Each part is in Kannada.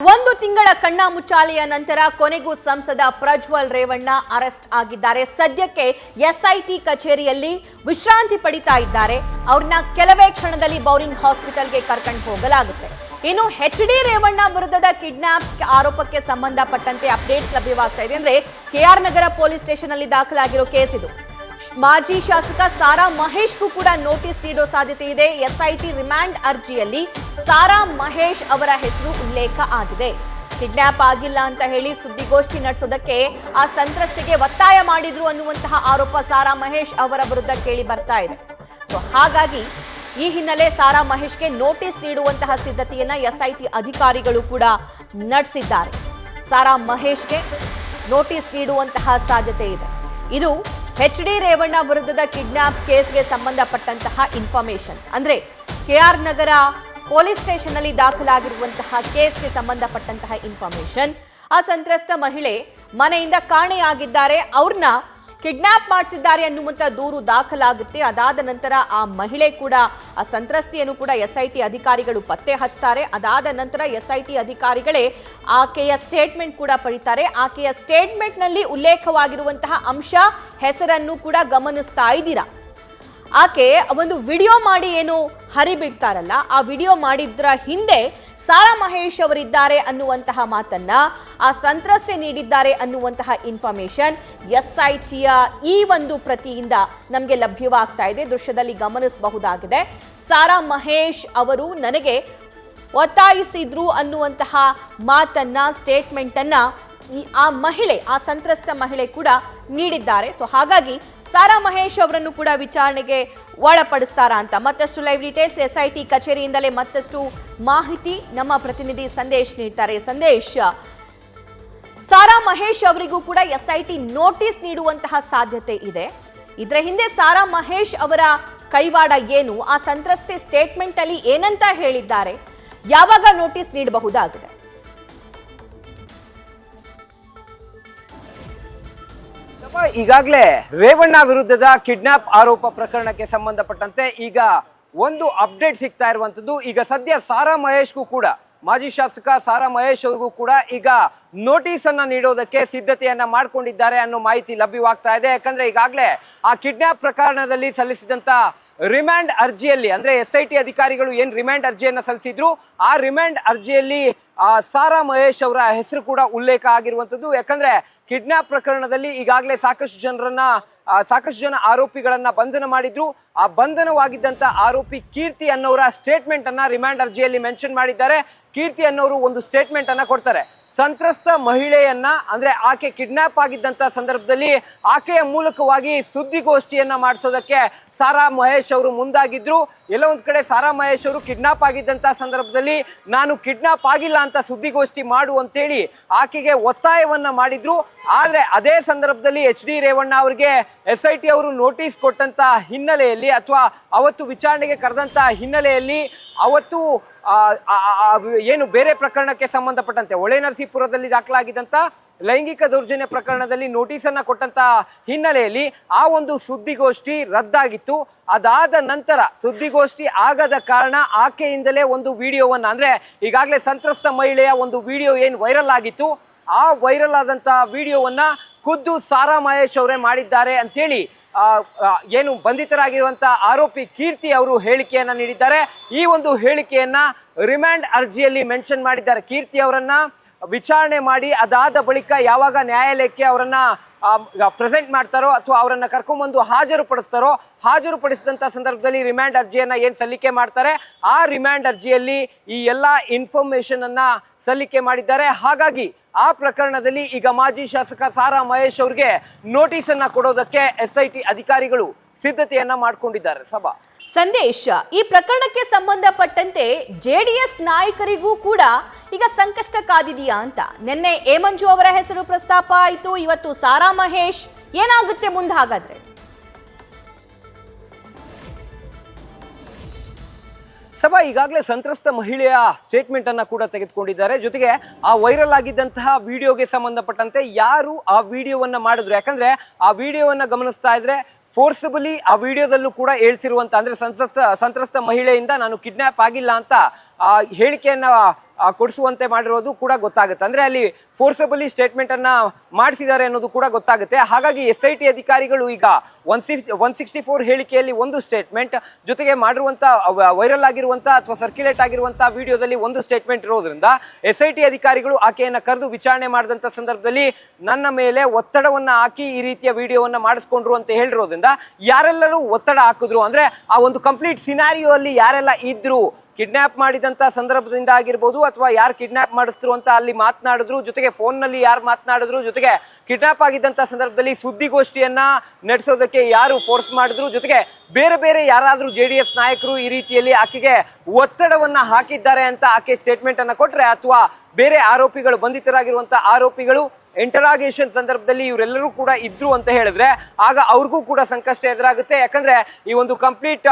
ಒಂದು ತಿಂಗಳ ಕಣ್ಣ ಮುಚ್ಚಾಲೆಯ ನಂತರ ಕೊನೆಗೂ ಸಂಸದ ಪ್ರಜ್ವಲ್ ರೇವಣ್ಣ ಅರೆಸ್ಟ್ ಆಗಿದ್ದಾರೆ. ಸದ್ಯಕ್ಕೆ ಎಸ್ಐಟಿ ಕಚೇರಿಯಲ್ಲಿ ವಿಶ್ರಾಂತಿ ಪಡಿತಾ ಇದ್ದಾರೆ. ಅವ್ರನ್ನ ಕೆಲವೇ ಕ್ಷಣದಲ್ಲಿ ಬೌರಿಂಗ್ ಹಾಸ್ಪಿಟಲ್ಗೆ ಕರ್ಕೊಂಡು ಹೋಗಲಾಗುತ್ತೆ. ಇನ್ನು ಎಚ್.ಡಿ. ರೇವಣ್ಣ ವಿರುದ್ಧದ ಕಿಡ್ನಾಪ್ ಆರೋಪಕ್ಕೆ ಸಂಬಂಧಪಟ್ಟಂತೆ ಅಪ್ಡೇಟ್ಸ್ ಲಭ್ಯವಾಗ್ತಾ ಇದೆ. ಅಂದ್ರೆ ಕೆಆರ್ ನಗರ ಪೊಲೀಸ್ ಸ್ಟೇಷನ್ ಅಲ್ಲಿ ದಾಖಲಾಗಿರೋ ಕೇಸ್ ಇದು. ಮಾಜಿ ಶಾಸಕ ಸಾರಾ ಮಹೇಶ್ಗೂ ಕೂಡ ನೋಟಿಸ್ ನೀಡೋ ಸಾಧ್ಯತೆ ಇದೆ. ಎಸ್ಐಟಿ ರಿಮ್ಯಾಂಡ್ ಅರ್ಜಿಯಲ್ಲಿ ಸಾರಾ ಮಹೇಶ್ ಅವರ ಹೆಸರು ಉಲ್ಲೇಖ ಆಗಿದೆ. ಕಿಡ್ನಾಪ್ ಆಗಿಲ್ಲ ಅಂತ ಹೇಳಿ ಸುದ್ದಿಗೋಷ್ಠಿ ನಡೆಸೋದಕ್ಕೆ ಆ ಸಂತ್ರಸ್ತೆಗೆ ಒತ್ತಾಯ ಮಾಡಿದ್ರು ಅನ್ನುವಂತಹ ಆರೋಪ ಸಾರಾ ಮಹೇಶ್ ಅವರ ವಿರುದ್ಧ ಕೇಳಿ ಬರ್ತಾ ಇದೆ. ಸೊ ಹಾಗಾಗಿ ಈ ಹಿನ್ನೆಲೆ ಸಾರಾ ಮಹೇಶ್ಗೆ ನೋಟಿಸ್ ನೀಡುವಂತಹ ಸಿದ್ಧತೆಯನ್ನ ಎಸ್ಐಟಿ ಅಧಿಕಾರಿಗಳು ಕೂಡ ನಡೆಸಿದ್ದಾರೆ. ಸಾರಾ ಮಹೇಶ್ಗೆ ನೋಟಿಸ್ ನೀಡುವಂತಹ ಸಾಧ್ಯತೆ ಇದೆ. ಇದು ಎಚ್.ಡಿ. ರೇವಣ್ಣ ವಿರುದ್ಧದ ಕಿಡ್ನಾಪ್ ಕೇಸ್ಗೆ ಸಂಬಂಧಪಟ್ಟಂತಹ ಇನ್ಫಾರ್ಮೇಶನ್. ಅಂದ್ರೆ ಕೆಆರ್ ನಗರ ಪೊಲೀಸ್ ಸ್ಟೇಷನ್ ಅಲ್ಲಿ ದಾಖಲಾಗಿರುವಂತಹ ಕೇಸ್ಗೆ ಸಂಬಂಧಪಟ್ಟಂತಹ ಇನ್ಫಾರ್ಮೇಶನ್. ಆ ಸಂತ್ರಸ್ತ ಮಹಿಳೆ ಮನೆಯಿಂದ ಕಾಣೆಯಾಗಿದ್ದಾರೆ, ಅವ್ರನ್ನ ಕಿಡ್ನಾಪ್ ಮಾಡಿಸಿದ್ದಾರೆ ಅನ್ನುವಂಥ ದೂರು ದಾಖಲಾಗುತ್ತೆ. ಅದಾದ ನಂತರ ಆ ಮಹಿಳೆ ಕೂಡ ಆ ಸಂತ್ರಸ್ತೆಯನ್ನು ಕೂಡ ಎಸ್ಐಟಿ ಅಧಿಕಾರಿಗಳು ಪತ್ತೆ ಹಚ್ತಾರೆ. ಅದಾದ ನಂತರ ಎಸ್ಐಟಿ ಅಧಿಕಾರಿಗಳೇ ಆಕೆಯ ಸ್ಟೇಟ್ಮೆಂಟ್ ಕೂಡ ಪಡಿತಾರೆ. ಆಕೆಯ ಸ್ಟೇಟ್ಮೆಂಟ್ನಲ್ಲಿ ಉಲ್ಲೇಖವಾಗಿರುವಂತಹ ಅಂಶ ಹೆಸರನ್ನು ಕೂಡ ಗಮನಿಸ್ತಾ ಇದ್ದೀರಾ. ಆಕೆ ಒಂದು ವಿಡಿಯೋ ಮಾಡಿ ಏನು ಹರಿಬಿಡ್ತಾರಲ್ಲ, ಆ ವಿಡಿಯೋ ಮಾಡಿದ್ರ ಹಿಂದೆ ಸಾರಾ ಮಹೇಶ್ ಅವರಿದ್ದಾರೆ ಅನ್ನುವಂತಹ ಮಾತನ್ನ ಆ ಸಂತ್ರಸ್ತೆ ನೀಡಿದ್ದಾರೆ ಅನ್ನುವಂತಹ ಇನ್ಫಾರ್ಮೇಶನ್ ಎಸ್ಐಟಿಯ ಈ ಒಂದು ಪ್ರತಿಯಿಂದ ನಮಗೆ ಲಭ್ಯವಾಗ್ತಾ ಇದೆ. ದೃಶ್ಯದಲ್ಲಿ ಗಮನಿಸಬಹುದಾಗಿದೆ. ಸಾರಾ ಮಹೇಶ್ ಅವರು ನನಗೆ ಒತ್ತಾಯಿಸಿದ್ರು ಅನ್ನುವಂತಹ ಮಾತನ್ನ, ಸ್ಟೇಟ್ಮೆಂಟ್ ಅನ್ನ ಆ ಮಹಿಳೆ, ಆ ಸಂತ್ರಸ್ತ ಮಹಿಳೆ ಕೂಡ ನೀಡಿದ್ದಾರೆ. ಸೊ ಹಾಗಾಗಿ ಸಾರಾ ಮಹೇಶ್ ಅವರನ್ನು ಕೂಡ ವಿಚಾರಣೆಗೆ ಒಳಪಡಿಸ್ತಾರಾ ಅಂತ ಮತ್ತಷ್ಟು ಲೈವ್ ಡೀಟೇಲ್ಸ್ ಎಸ್ಐಟಿ ಕಚೇರಿಯಿಂದಲೇ ಮತ್ತಷ್ಟು ಮಾಹಿತಿ ನಮ್ಮ ಪ್ರತಿನಿಧಿ ಸಂದೇಶ್ ನೀಡ್ತಾರೆ. ಸಂದೇಶ್, ಸಾರಾ ಮಹೇಶ್ ಅವರಿಗೂ ಕೂಡ ಎಸ್ಐಟಿ ನೋಟಿಸ್ ನೀಡುವಂತಹ ಸಾಧ್ಯತೆ ಇದೆ. ಇದರ ಹಿಂದೆ ಸಾರಾ ಮಹೇಶ್ ಅವರ ಕೈವಾಡ ಏನು, ಆ ಸಂತ್ರಸ್ತೆ ಸ್ಟೇಟ್ಮೆಂಟ್ ಅಲ್ಲಿ ಏನಂತ ಹೇಳಿದ್ದಾರೆ, ಯಾವಾಗ ನೋಟಿಸ್ ನೀಡಬಹುದಾಗಿದೆ? ಈಗಾಗಲೇ ರೇವಣ್ಣ ವಿರುದ್ಧದ ಕಿಡ್ನಾಪ್ ಆರೋಪ ಪ್ರಕರಣಕ್ಕೆ ಸಂಬಂಧಪಟ್ಟಂತೆ ಈಗ ಒಂದು ಅಪ್ಡೇಟ್ ಸಿಗ್ತಾ ಇರುವಂತದ್ದು. ಈಗ ಸದ್ಯ ಸಾರಾ ಮಹೇಶ್ಗೂ ಕೂಡ, ಮಾಜಿ ಶಾಸಕ ಸಾರಾ ಮಹೇಶ್ ಅವ್ರಿಗೂ ಕೂಡ ಈಗ ನೋಟಿಸ್ ಅನ್ನ ನೀಡೋದಕ್ಕೆ ಸಿದ್ಧತೆಯನ್ನ ಮಾಡ್ಕೊಂಡಿದ್ದಾರೆ ಅನ್ನೋ ಮಾಹಿತಿ ಲಭ್ಯವಾಗ್ತಾ ಇದೆ. ಯಾಕಂದ್ರೆ ಈಗಾಗಲೇ ಆ ಕಿಡ್ನಾಪ್ ಪ್ರಕರಣದಲ್ಲಿ ಸಲ್ಲಿಸಿದಂತ ರಿಮ್ಯಾಂಡ್ ಅರ್ಜಿಯಲ್ಲಿ, ಅಂದ್ರೆ ಎಸ್ಐಟಿ ಅಧಿಕಾರಿಗಳು ಏನ್ ರಿಮ್ಯಾಂಡ್ ಅರ್ಜಿಯನ್ನ ಸಲ್ಲಿಸಿದ್ರು, ಆ ರಿಮ್ಯಾಂಡ್ ಅರ್ಜಿಯಲ್ಲಿ ಸಾರಾ ಮಹೇಶ್ ಅವರ ಹೆಸರು ಕೂಡ ಉಲ್ಲೇಖ ಆಗಿರುವಂತದ್ದು. ಯಾಕಂದ್ರೆ ಕಿಡ್ನಾಪ್ ಪ್ರಕರಣದಲ್ಲಿ ಈಗಾಗಲೇ ಸಾಕಷ್ಟು ಜನ ಆರೋಪಿಗಳನ್ನ ಬಂಧನ ಮಾಡಿದ್ರು. ಆ ಬಂಧನವಾಗಿದ್ದಂತ ಆರೋಪಿ ಕೀರ್ತಿ ಅನ್ನೋರ ಸ್ಟೇಟ್ಮೆಂಟ್ ಅನ್ನ ರಿಮ್ಯಾಂಡ್ ಅರ್ಜಿಯಲ್ಲಿ ಮೆನ್ಷನ್ ಮಾಡಿದ್ದಾರೆ. ಕೀರ್ತಿ ಅನ್ನೋರು ಒಂದು ಸ್ಟೇಟ್ಮೆಂಟ್ ಅನ್ನ ಕೊಡ್ತಾರೆ. ಸಂತ್ರಸ್ತ ಮಹಿಳೆಯನ್ನ, ಅಂದ್ರೆ ಆಕೆ ಕಿಡ್ನಾಪ್ ಆಗಿದ್ದಂತ ಸಂದರ್ಭದಲ್ಲಿ ಆಕೆಯ ಮೂಲಕವಾಗಿ ಸುದ್ದಿಗೋಷ್ಠಿಯನ್ನ ಮಾಡಿಸೋದಕ್ಕೆ ಸಾರಾ ಮಹೇಶ್ ಅವರು ಮುಂದಾಗಿದ್ರು. ಎಲ್ಲ ಒಂದ್ ಕಡೆ ಸಾರಾ ಮಹೇಶ್ ಅವರು ಕಿಡ್ನಾಪ್ ಆಗಿದ್ದಂತ ಸಂದರ್ಭದಲ್ಲಿ ನಾನು ಕಿಡ್ನಾಪ್ ಆಗಿಲ್ಲ ಅಂತ ಸುದ್ದಿಗೋಷ್ಠಿ ಮಾಡು ಅಂತೇಳಿ ಆಕೆಗೆ ಒತ್ತಾಯವನ್ನ ಮಾಡಿದ್ರು. ಆದ್ರೆ ಅದೇ ಸಂದರ್ಭದಲ್ಲಿ ಎಚ್.ಡಿ. ರೇವಣ್ಣ ಅವರಿಗೆ ಎಸ್ಐಟಿ ಅವರು ನೋಟಿಸ್ ಕೊಟ್ಟಂತ ಹಿನ್ನೆಲೆಯಲ್ಲಿ, ಅಥವಾ ಅವತ್ತು ವಿಚಾರಣೆಗೆ ಕರೆದಂತ ಹಿನ್ನೆಲೆಯಲ್ಲಿ, ಅವತ್ತು ಏನು ಬೇರೆ ಪ್ರಕರಣಕ್ಕೆ ಸಂಬಂಧಪಟ್ಟಂತೆ ಹೊಳೆನರಸೀಪುರದಲ್ಲಿ ದಾಖಲಾಗಿದ್ದಂತ ಲೈಂಗಿಕ ದೌರ್ಜನ್ಯ ಪ್ರಕರಣದಲ್ಲಿ ನೋಟಿಸ್ ಅನ್ನ ಕೊಟ್ಟಂತ ಹಿನ್ನೆಲೆಯಲ್ಲಿ ಆ ಒಂದು ಸುದ್ದಿಗೋಷ್ಠಿ ರದ್ದಾಗಿತ್ತು. ಅದಾದ ನಂತರ ಸುದ್ದಿಗೋಷ್ಠಿ ಆಗದ ಕಾರಣ ಆಕೆಯಿಂದಲೇ ಒಂದು ವಿಡಿಯೋವನ್ನ, ಅಂದ್ರೆ ಈಗಾಗಲೇ ಸಂತ್ರಸ್ತ ಮಹಿಳೆಯ ಒಂದು ವಿಡಿಯೋ ಏನು ವೈರಲ್ ಆಗಿತ್ತು, ಆ ವೈರಲ್ ಆದಂತ ವಿಡಿಯೋವನ್ನ ಖುದ್ದು ಸಾರಾ ಮಹೇಶ್ ಅವರೇ ಮಾಡಿದ್ದಾರೆ ಅಂತೇಳಿ ಏನು ಬಂಧಿತರಾಗಿರುವಂತ ಆರೋಪಿ ಕೀರ್ತಿ ಅವರು ಹೇಳಿಕೆಯನ್ನ ನೀಡಿದ್ದಾರೆ. ಈ ಒಂದು ಹೇಳಿಕೆಯನ್ನ ರಿಮ್ಯಾಂಡ್ ಅರ್ಜಿಯಲ್ಲಿ ಮೆನ್ಷನ್ ಮಾಡಿದ್ದಾರೆ. ಕೀರ್ತಿ ಅವರನ್ನ ವಿಚಾರಣೆ ಮಾಡಿ ಅದಾದ ಬಳಿಕ ಯಾವಾಗ ನ್ಯಾಯಾಲಯಕ್ಕೆ ಅವರನ್ನ ಪ್ರೆಸೆಂಟ್ ಮಾಡ್ತಾರೋ ಅಥವಾ ಅವರನ್ನ ಕರ್ಕೊಂಡ್ಬಂದು ಹಾಜರುಪಡಿಸಿದಂತ ಸಂದರ್ಭದಲ್ಲಿ ರಿಮ್ಯಾಂಡ್ ಅರ್ಜಿಯನ್ನ ಏನ್ ಸಲ್ಲಿಕೆ ಮಾಡ್ತಾರೆ, ಆ ರಿಮ್ಯಾಂಡ್ ಅರ್ಜಿಯಲ್ಲಿ ಈ ಎಲ್ಲಾ ಇನ್ಫಾರ್ಮೇಶನ್ ಅನ್ನ ಸಲ್ಲಿಕೆ ಮಾಡಿದ್ದಾರೆ. ಹಾಗಾಗಿ ಆ ಪ್ರಕರಣದಲ್ಲಿ ಈಗ ಮಾಜಿ ಶಾಸಕ ಸಾರಾ ಮಹೇಶ್ ಅವ್ರಿಗೆ ನೋಟಿಸ್ ಅನ್ನ ಕೊಡೋದಕ್ಕೆ ಎಸ್ಐಟಿ ಅಧಿಕಾರಿಗಳು ಸಿದ್ಧತೆಯನ್ನ ಮಾಡ್ಕೊಂಡಿದ್ದಾರೆ. ಸಭಾ ಸಂದೇಶ್, ಈ ಪ್ರಕರಣಕ್ಕೆ ಸಂಬಂಧಪಟ್ಟಂತೆ ಜೆಡಿಎಸ್ ನಾಯಕರಿಗೂ ಕೂಡ ಈಗ ಸಂಕಷ್ಟ ಕಾದಿದೆಯಾ ಅಂತ. ನಿನ್ನೆ ಎ ಮಂಜು ಅವರ ಹೆಸರು ಪ್ರಸ್ತಾಪ ಆಯಿತು, ಇವತ್ತು ಸಾರಾ ಮಹೇಶ್. ಏನಾಗುತ್ತೆ ಮುಂದೆ ಹಾಗಾದ್ರೆ? ಸಭಾ ಈಗಾಗಲೇ ಸಂತ್ರಸ್ತ ಮಹಿಳೆಯ ಸ್ಟೇಟ್ಮೆಂಟ್ ಅನ್ನ ಕೂಡ ತೆಗೆದುಕೊಂಡಿದ್ದಾರೆ. ಜೊತೆಗೆ ಆ ವೈರಲ್ ಆಗಿದ್ದಂತಹ ವಿಡಿಯೋಗೆ ಸಂಬಂಧಪಟ್ಟಂತೆ ಯಾರು ಆ ವಿಡಿಯೋವನ್ನ ಮಾಡಿದ್ರು, ಯಾಕಂದ್ರೆ ಆ ವಿಡಿಯೋವನ್ನ ಗಮನಿಸ್ತಾ ಇದ್ರೆ ಫೋರ್ಸಬಲಿ ಆ ವಿಡಿಯೋದಲ್ಲೂ ಕೂಡ ಹೇಳ್ತಿರುವಂತ, ಅಂದ್ರೆ ಸಂತ್ರಸ್ತ ಮಹಿಳೆಯಿಂದ ನಾನು ಕಿಡ್ನಾಪ್ ಆಗಿಲ್ಲ ಅಂತ ಹೇಳಿಕೆಯನ್ನ ಕೊಡಿಸುವಂತೆ ಮಾಡಿರೋದು ಕೂಡ ಗೊತ್ತಾಗುತ್ತೆ. ಅಂದ್ರೆ ಅಲ್ಲಿ ಫೋರ್ಸಬಲಿ ಸ್ಟೇಟ್ಮೆಂಟ್ ಅನ್ನ ಮಾಡಿಸಿದ್ದಾರೆ ಅನ್ನೋದು ಕೂಡ ಗೊತ್ತಾಗುತ್ತೆ. ಹಾಗಾಗಿ SIT ಅಧಿಕಾರಿಗಳು ಈಗ 164 ಹೇಳಿಕೆಯಲ್ಲಿ ಒಂದು ಸ್ಟೇಟ್ಮೆಂಟ್ ಜೊತೆಗೆ ಮಾಡಿರುವಂತ ವೈರಲ್ ಆಗಿರುವಂತ ಅಥವಾ ಸರ್ಕ್ಯುಲೇಟ್ ಆಗಿರುವಂತ ವಿಡಿಯೋದಲ್ಲಿ ಒಂದು ಸ್ಟೇಟ್ಮೆಂಟ್ ಇರೋದ್ರಿಂದ SIT ಅಧಿಕಾರಿಗಳು ಆಕೆಯನ್ನ ಕರೆದು ವಿಚಾರಣೆ ಮಾಡಿದಂತ ಸಂದರ್ಭದಲ್ಲಿ ನನ್ನ ಮೇಲೆ ಒತ್ತಡವನ್ನ ಹಾಕಿ ಈ ರೀತಿಯ ವಿಡಿಯೋವನ್ನ ಮಾಡಿಸ್ಕೊಂಡ್ರು ಅಂತ ಹೇಳಿರೋದ್ರಿಂದ ಯಾರೆಲ್ಲರೂ ಒತ್ತಡ ಹಾಕಿದ್ರು ಅಂದ್ರೆ ಆ ಒಂದು ಕಂಪ್ಲೀಟ್ ಸಿನಾರಿಯೋ ಅಲ್ಲಿ ಯಾರೆಲ್ಲ ಇದ್ರು, ಕಿಡ್ನಾಪ್ ಮಾಡಿದಂತ ಸಂದರ್ಭದಿಂದ ಆಗಿರ್ಬೋದು ಅಥವಾ ಯಾರು ಕಿಡ್ನಾಪ್ ಮಾಡಿದ್ರು ಅಂತ ಅಲ್ಲಿ ಮಾತನಾಡಿದ್ರು, ಜೊತೆಗೆ ಫೋನ್ ನಲ್ಲಿ ಯಾರು ಮಾತನಾಡಿದ್ರು, ಜೊತೆಗೆ ಕಿಡ್ನಾಪ್ ಆಗಿದ್ದಂತ ಸಂದರ್ಭದಲ್ಲಿ ಸುದ್ದಿಗೋಷ್ಠಿಯನ್ನ ನಡೆಸೋದಕ್ಕೆ ಯಾರು ಫೋರ್ಸ್ ಮಾಡಿದ್ರು, ಜೊತೆಗೆ ಬೇರೆ ಬೇರೆ ಯಾರಾದ್ರೂ JDS ನಾಯಕರು ಈ ರೀತಿಯಲ್ಲಿ ಆಕೆಗೆ ಒತ್ತಡವನ್ನ ಹಾಕಿದ್ದಾರೆ ಅಂತ ಆಕೆ ಸ್ಟೇಟ್ಮೆಂಟ್ ಅನ್ನ ಕೊಟ್ರೆ, ಅಥವಾ ಬೇರೆ ಆರೋಪಿಗಳು ಬಂಧಿತರಾಗಿರುವಂತ ಆರೋಪಿಗಳು ಇಂಟರಾಗೇಷನ್ ಸಂದರ್ಭದಲ್ಲಿ ಇವರೆಲ್ಲರೂ ಕೂಡ ಇದ್ರು ಅಂತ ಹೇಳಿದ್ರೆ ಆಗ ಅವ್ರಿಗೂ ಕೂಡ ಸಂಕಷ್ಟ ಎದುರಾಗುತ್ತೆ. ಯಾಕಂದ್ರೆ ಈ ಒಂದು ಕಂಪ್ಲೀಟ್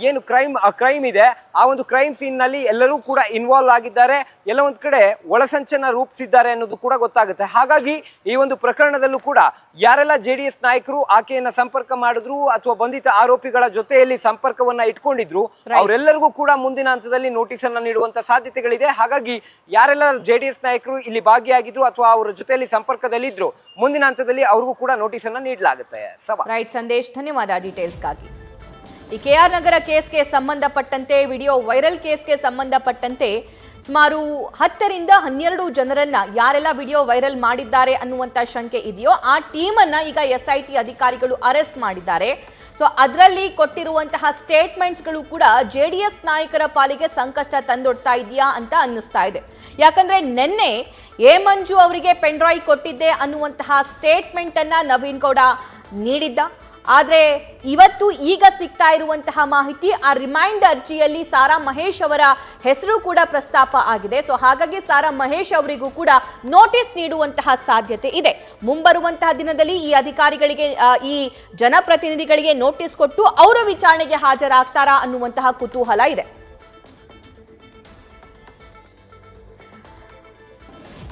ಏನು ಕ್ರೈಮ್ ಇದೆ ಆ ಒಂದು ಕ್ರೈಮ್ ಸೀನ್ ನಲ್ಲಿ ಎಲ್ಲರೂ ಕೂಡ ಇನ್ವಾಲ್ವ್ ಆಗಿದ್ದಾರೆ, ಎಲ್ಲ ಒಂದ್ ಕಡೆ ಒಳಸಂಚನ್ನ ರೂಪಿಸಿದ್ದಾರೆ ಅನ್ನೋದು ಕೂಡ ಗೊತ್ತಾಗುತ್ತೆ. ಹಾಗಾಗಿ ಈ ಒಂದು ಪ್ರಕರಣದಲ್ಲೂ ಕೂಡ ಯಾರೆಲ್ಲ JDS ನಾಯಕರು ಆಕೆಯನ್ನ ಸಂಪರ್ಕ ಮಾಡಿದ್ರು ಅಥವಾ ಬಂಧಿತ ಆರೋಪಿಗಳ ಜೊತೆಯಲ್ಲಿ ಸಂಪರ್ಕವನ್ನ ಇಟ್ಕೊಂಡಿದ್ರು ಅವರೆಲ್ಲರಿಗೂ ಕೂಡ ಮುಂದಿನ ಹಂತದಲ್ಲಿ ನೋಟಿಸ್ ಅನ್ನ ನೀಡುವಂತ ಸಾಧ್ಯತೆಗಳಿದೆ. ಹಾಗಾಗಿ ಯಾರೆಲ್ಲ JDS ನಾಯಕರು ಇಲ್ಲಿ ಭಾಗಿಯಾಗಿದ್ರು ಅಥವಾ ಅವರ ಜೊತೆಯಲ್ಲಿ ಸಂಪರ್ಕದಲ್ಲಿದ್ರು ಮುಂದಿನ ಹಂತದಲ್ಲಿ ಅವ್ರಿಗೂ ಕೂಡ ನೋಟಿಸ್ ಅನ್ನ ನೀಡಲಾಗುತ್ತೆ. ರೈಟ್ ಸಂದೇಶ್, ಧನ್ಯವಾದ ಡೀಟೇಲ್ಸ್ಗಾಗಿ. ಈ KR ನಗರ ಕೇಸ್ಗೆ ಸಂಬಂಧಪಟ್ಟಂತೆ, ವಿಡಿಯೋ ವೈರಲ್ ಕೇಸ್ಗೆ ಸಂಬಂಧಪಟ್ಟಂತೆ ಸುಮಾರು 10 ರಿಂದ 12 ಜನರನ್ನ ಯಾರೆಲ್ಲ ವಿಡಿಯೋ ವೈರಲ್ ಮಾಡಿದ್ದಾರೆ ಅನ್ನುವಂತ ಶಂಕೆ ಇದೆಯೋ ಆ ಟೀಮನ್ನ ಈಗ SIT ಅಧಿಕಾರಿಗಳು ಅರೆಸ್ಟ್ ಮಾಡಿದ್ದಾರೆ. ಸೊ ಅದರಲ್ಲಿ ಕೊಟ್ಟಿರುವಂತಹ ಸ್ಟೇಟ್ಮೆಂಟ್ಸ್ಗಳು ಕೂಡ JDS ನಾಯಕರ ಪಾಲಿಗೆ ಸಂಕಷ್ಟ ತಂದೊಡ್ತಾ ಇದೆಯಾ ಅಂತ ಅನ್ನಿಸ್ತಾ ಇದೆ. ಯಾಕಂದ್ರೆ ನಿನ್ನೆ ಎ ಮಂಜು ಅವರಿಗೆ ಪೆನ್ ಡ್ರೈವ್ ಕೊಟ್ಟಿದ್ದೆ ಅನ್ನುವಂತಹ ಸ್ಟೇಟ್ಮೆಂಟ್ ಅನ್ನ ನವೀನ್ ಗೌಡ ನೀಡಿದ್ದ. ಆದ್ರೆ ಇವತ್ತು ಈಗ ಸಿಗ್ತಾ ಇರುವಂತಹ ಮಾಹಿತಿ, ಆ ರಿಮೈಂಡ್ ಅರ್ಜಿಯಲ್ಲಿ ಸಾರಾ ಮಹೇಶ್ ಅವರ ಹೆಸರು ಕೂಡ ಪ್ರಸ್ತಾಪ ಆಗಿದೆ. ಸೊ ಹಾಗಾಗಿ ಸಾರಾ ಮಹೇಶ್ ಅವರಿಗೂ ಕೂಡ ನೋಟಿಸ್ ನೀಡುವಂತಹ ಸಾಧ್ಯತೆ ಇದೆ. ಮುಂಬರುವಂತಹ ದಿನದಲ್ಲಿ ಈ ಅಧಿಕಾರಿಗಳಿಗೆ, ಈ ಜನಪ್ರತಿನಿಧಿಗಳಿಗೆ ನೋಟಿಸ್ ಕೊಟ್ಟು ಅವರು ವಿಚಾರಣೆಗೆ ಹಾಜರಾಗ್ತಾರಾ ಅನ್ನುವಂತಹ ಕುತೂಹಲ ಇದೆ.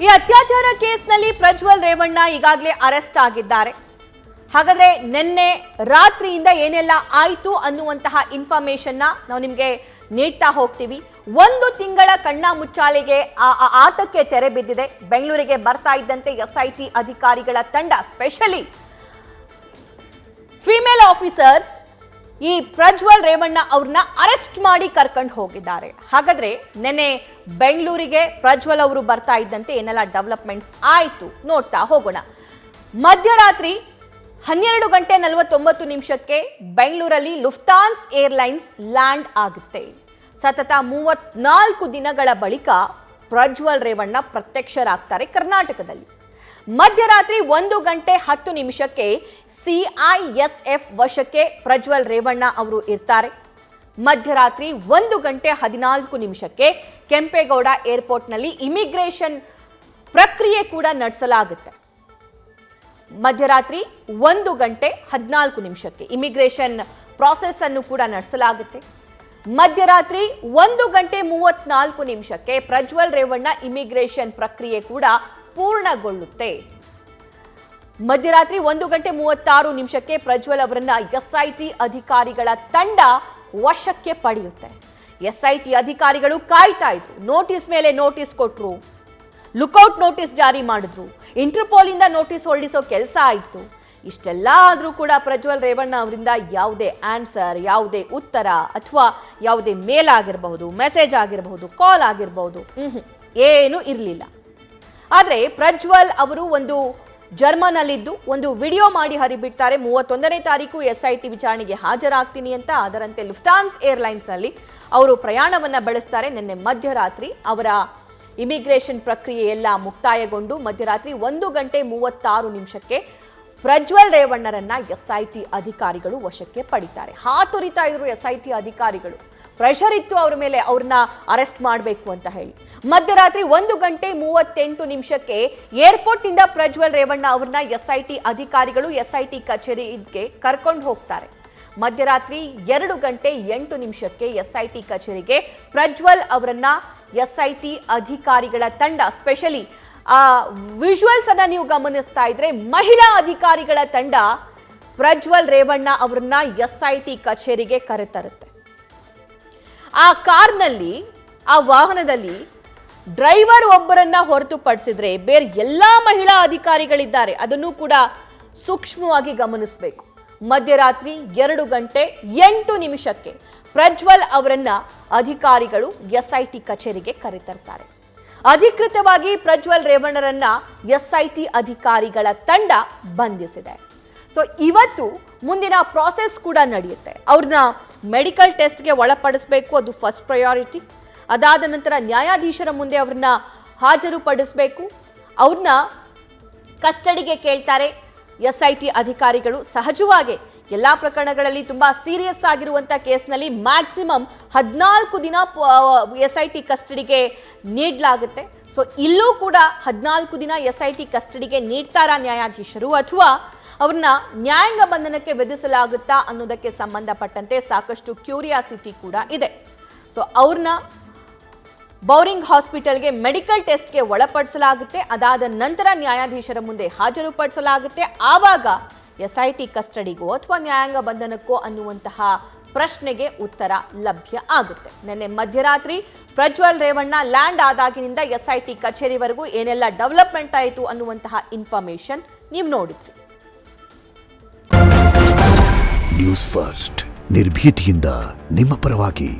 ಈ ಅತ್ಯಾಚಾರ ಕೇಸ್ನಲ್ಲಿ ಪ್ರಜ್ವಲ್ ರೇವಣ್ಣ ಈಗಾಗಲೇ ಅರೆಸ್ಟ್ ಆಗಿದ್ದಾರೆ. ಹಾಗಾದ್ರೆ ನಿನ್ನೆ ರಾತ್ರಿಯಿಂದ ಏನೆಲ್ಲ ಆಯ್ತು ಅನ್ನುವಂತಹ ಇನ್ಫಾರ್ಮೇಶನ್ ನಾವು ನಿಮಗೆ ನೀಡ್ತಾ ಹೋಗ್ತೀವಿ. 1 ತಿಂಗಳ ಕಣ್ಣ ಮುಚ್ಚಾಲೆಗೆ ಆಟಕ್ಕೆ ತೆರೆ ಬಿದ್ದಿದೆ. ಬೆಂಗಳೂರಿಗೆ ಬರ್ತಾ ಇದ್ದಂತೆ SIT ಅಧಿಕಾರಿಗಳ ತಂಡ, ಸ್ಪೆಷಲಿ ಫಿಮೇಲ್ ಆಫೀಸರ್ಸ್, ಈ ಪ್ರಜ್ವಲ್ ರೇವಣ್ಣ ಅವ್ರನ್ನ ಅರೆಸ್ಟ್ ಮಾಡಿ ಕರ್ಕೊಂಡು ಹೋಗಿದ್ದಾರೆ. ಹಾಗಾದ್ರೆ ನಿನ್ನೆ ಬೆಂಗಳೂರಿಗೆ ಪ್ರಜ್ವಲ್ ಅವರು ಬರ್ತಾ ಇದ್ದಂತೆ ಏನೆಲ್ಲ ಡೆವಲಪ್ಮೆಂಟ್ಸ್ ಆಯ್ತು ನೋಡ್ತಾ ಹೋಗೋಣ. ಮಧ್ಯರಾತ್ರಿ 12:49 ಬೆಂಗಳೂರಲ್ಲಿ ಲುಫ್ತಾನ್ಸ್ ಏರ್ಲೈನ್ಸ್ ಲ್ಯಾಂಡ್ ಆಗುತ್ತೆ. ಸತತ 34 ದಿನಗಳ ಬಳಿಕ ಪ್ರಜ್ವಲ್ ರೇವಣ್ಣ ಪ್ರತ್ಯಕ್ಷರಾಗ್ತಾರೆ ಕರ್ನಾಟಕದಲ್ಲಿ. ಮಧ್ಯರಾತ್ರಿ 1:10 CISF ವಶಕ್ಕೆ ಪ್ರಜ್ವಲ್ ರೇವಣ್ಣ ಅವರು ಇರ್ತಾರೆ. ಮಧ್ಯರಾತ್ರಿ 1:14 ಕೆಂಪೇಗೌಡ ಏರ್ಪೋರ್ಟ್ನಲ್ಲಿ ಇಮಿಗ್ರೇಷನ್ ಪ್ರಕ್ರಿಯೆ ಕೂಡ ನಡೆಸಲಾಗುತ್ತೆ. ಮಧ್ಯರಾತ್ರಿ 1:14 ಇಮಿಗ್ರೇಷನ್ ಪ್ರಾಸೆಸ್ ಅನ್ನು ಕೂಡ ನಡೆಸಲಾಗುತ್ತೆ. ಮಧ್ಯರಾತ್ರಿ 1:34 ಪ್ರಜ್ವಲ್ ರೇವಣ್ಣ ಇಮಿಗ್ರೇಷನ್ ಪ್ರಕ್ರಿಯೆ ಕೂಡ ಪೂರ್ಣಗೊಳ್ಳುತ್ತೆ. ಮಧ್ಯರಾತ್ರಿ 1:36 ಪ್ರಜ್ವಲ್ ಅವರನ್ನ SIT ಅಧಿಕಾರಿಗಳ ತಂಡ ವಶಕ್ಕೆ ಪಡೆಯುತ್ತೆ. SIT ಅಧಿಕಾರಿಗಳು ಕಾಯ್ತಾ ಇದ್ರು, ನೋಟಿಸ್ ಮೇಲೆ ನೋಟಿಸ್ ಕೊಟ್ರು, ಲುಕೌಟ್ ನೋಟಿಸ್ ಜಾರಿ ಮಾಡಿದ್ರು, ಇಂಟರ್ಪೋಲ್ ಇಂದ ನೋಟಿಸ್ ಹೊರಡಿಸೋ ಕೆಲಸ ಆಯಿತು. ಇಷ್ಟೆಲ್ಲ ಆದರೂ ಕೂಡ ಪ್ರಜ್ವಲ್ ರೇವಣ್ಣ ಅವರಿಂದ ಯಾವುದೇ ಆನ್ಸರ್, ಯಾವುದೇ ಉತ್ತರ ಅಥವಾ ಯಾವುದೇ ಮೇಲ್ ಆಗಿರಬಹುದು, ಮೆಸೇಜ್ ಆಗಿರಬಹುದು, ಕಾಲ್ ಆಗಿರಬಹುದು, ಏನೂ ಇರಲಿಲ್ಲ. ಆದರೆ ಪ್ರಜ್ವಲ್ ಅವರು ಒಂದು ಜರ್ಮನಲ್ಲಿದ್ದು ಒಂದು ವಿಡಿಯೋ ಮಾಡಿ ಹರಿಬಿಡ್ತಾರೆ. 31ನೇ ತಾರೀಕು SIT ವಿಚಾರಣೆಗೆ ಹಾಜರಾಗ್ತೀನಿ ಅಂತ. ಅದರಂತೆ ಲುಫ್ತಾನ್ಸ್ ಏರ್ಲೈನ್ಸ್ನಲ್ಲಿ ಅವರು ಪ್ರಯಾಣವನ್ನು ಬೆಳೆಸ್ತಾರೆ. ನಿನ್ನೆ ಮಧ್ಯರಾತ್ರಿ ಅವರ ಇಮಿಗ್ರೇಷನ್ ಪ್ರಕ್ರಿಯೆ ಎಲ್ಲ ಮುಕ್ತಾಯಗೊಂಡು ಮಧ್ಯರಾತ್ರಿ 1:36 ಪ್ರಜ್ವಲ್ ರೇವಣ್ಣರನ್ನ SIT ಅಧಿಕಾರಿಗಳು ವಶಕ್ಕೆ ಪಡಿತಾರೆ. ಹಾತೊರಿತಾ ಇದ್ರು SIT ಅಧಿಕಾರಿಗಳು, ಪ್ರೆಷರ್ ಇತ್ತು ಅವರ ಮೇಲೆ, ಅವ್ರನ್ನ ಅರೆಸ್ಟ್ ಮಾಡಬೇಕು ಅಂತ ಹೇಳಿ. ಮಧ್ಯರಾತ್ರಿ 1:38 ಏರ್ಪೋರ್ಟ್ ಇಂದ ಪ್ರಜ್ವಲ್ ರೇವಣ್ಣ ಅವ್ರನ್ನ SIT ಅಧಿಕಾರಿಗಳು SIT ಕಚೇರಿಗೆ ಕರ್ಕೊಂಡು ಹೋಗ್ತಾರೆ. ಮಧ್ಯರಾತ್ರಿ 2:08 SIT ಕಚೇರಿಗೆ ಪ್ರಜ್ವಲ್ ಅವರನ್ನ SIT ಅಧಿಕಾರಿಗಳ ತಂಡ, ಸ್ಪೆಷಲಿ ವಿಜುವಲ್ಸ್ ಅನ್ನ ನೀವು ಗಮನಿಸ್ತಾ ಇದ್ರೆ ಮಹಿಳಾ ಅಧಿಕಾರಿಗಳ ತಂಡ ಪ್ರಜ್ವಲ್ ರೇವಣ್ಣ ಅವರನ್ನ SIT ಕಚೇರಿಗೆ ಕರೆತರುತ್ತೆ. ಆ ಕಾರ್ನಲ್ಲಿ, ಆ ವಾಹನದಲ್ಲಿ ಡ್ರೈವರ್ ಒಬ್ಬರನ್ನ ಹೊರತುಪಡಿಸಿದ್ರೆ ಬೇರೆ ಎಲ್ಲಾ ಮಹಿಳಾ ಅಧಿಕಾರಿಗಳಿದ್ದಾರೆ, ಅದನ್ನು ಕೂಡ ಸೂಕ್ಷ್ಮವಾಗಿ ಗಮನಿಸಬೇಕು. ಮಧ್ಯರಾತ್ರಿ 2:08 ಪ್ರಜ್ವಲ್ ಅವರನ್ನ ಅಧಿಕಾರಿಗಳು ಎಸ್ಐಟಿ ಕಚೇರಿಗೆ ಕರೆತರ್ತಾರೆ. ಅಧಿಕೃತವಾಗಿ ಪ್ರಜ್ವಲ್ ರೇವಣ್ಣರನ್ನ ಎಸ್ಐಟಿ ಅಧಿಕಾರಿಗಳ ತಂಡ ಬಂಧಿಸಿದೆ. ಸೊ ಇವತ್ತು ಮುಂದಿನ ಪ್ರಾಸೆಸ್ ಕೂಡ ನಡೆಯುತ್ತೆ. ಅವ್ರನ್ನ ಮೆಡಿಕಲ್ ಟೆಸ್ಟ್ಗೆ ಒಳಪಡಿಸಬೇಕು, ಅದು ಫಸ್ಟ್ ಪ್ರಯಾರಿಟಿ. ಅದಾದ ನಂತರ ನ್ಯಾಯಾಧೀಶರ ಮುಂದೆ ಅವ್ರನ್ನ ಹಾಜರುಪಡಿಸಬೇಕು. ಅವ್ರನ್ನ ಕಸ್ಟಡಿಗೆ ಕೇಳ್ತಾರೆ ಎಸ್ಐಟಿ ಅಧಿಕಾರಿಗಳು. ಸಹಜವಾಗಿ ಎಲ್ಲ ಪ್ರಕರಣಗಳಲ್ಲಿ ತುಂಬಾ ಸೀರಿಯಸ್ ಆಗಿರುವಂಥ ಕೇಸ್ನಲ್ಲಿ ಮ್ಯಾಕ್ಸಿಮಮ್ 14 ದಿನ ಎಸ್ಐಟಿ ಕಸ್ಟಡಿಗೆ ನೀಡಲಾಗುತ್ತೆ. ಸೊ ಇಲ್ಲೂ ಕೂಡ 14 ದಿನ ಎಸ್ಐಟಿ ಕಸ್ಟಡಿಗೆ ನೀಡ್ತಾರಾ ನ್ಯಾಯಾಧೀಶರು, ಅಥವಾ ಅವ್ರನ್ನ ನ್ಯಾಯಾಂಗ ಬಂಧನಕ್ಕೆ ವಿಧಿಸಲಾಗುತ್ತಾ ಅನ್ನೋದಕ್ಕೆ ಸಂಬಂಧಪಟ್ಟಂತೆ ಸಾಕಷ್ಟು ಕ್ಯೂರಿಯಾಸಿಟಿ ಕೂಡ ಇದೆ. ಸೊ ಅವ್ರನ್ನ ಬೌರಿಂಗ್ ಹಾಸ್ಪಿಟಲ್ಗೆ ಮೆಡಿಕಲ್ ಟೆಸ್ಟ್ಗೆ ಒಳಪಡಿಸಲಾಗುತ್ತೆ. ಅದಾದ ನಂತರ ನ್ಯಾಯಾಧೀಶರ ಮುಂದೆ ಹಾಜರುಪಡಿಸಲಾಗುತ್ತೆ. ಆವಾಗ ಎಸ್ಐಟಿ ಕಸ್ಟಡಿಗೋ ಅಥವಾ ನ್ಯಾಯಾಂಗ ಬಂಧನಕ್ಕೋ ಅನ್ನುವಂತಹ ಪ್ರಶ್ನೆಗೆ ಉತ್ತರ ಲಭ್ಯ ಆಗುತ್ತೆ. ನಿನ್ನೆ ಮಧ್ಯರಾತ್ರಿ ಪ್ರಜ್ವಲ್ ರೇವಣ್ಣ ಲ್ಯಾಂಡ್ ಆದಾಗಿನಿಂದ ಎಸ್ಐಟಿ ಕಚೇರಿವರೆಗೂ ಏನೆಲ್ಲ ಡೆವಲಪ್ಮೆಂಟ್ ಆಯಿತು ಅನ್ನುವಂತಹ ಇನ್ಫಾರ್ಮೇಶನ್ ನೀವು ನೋಡಿದ್ರಿ. ನ್ಯೂಸ್ ಫಸ್ಟ್ ನಿರ್ಭೀತಿಯಿಂದ ನಿಮ್ಮ ಪರವಾಗಿ.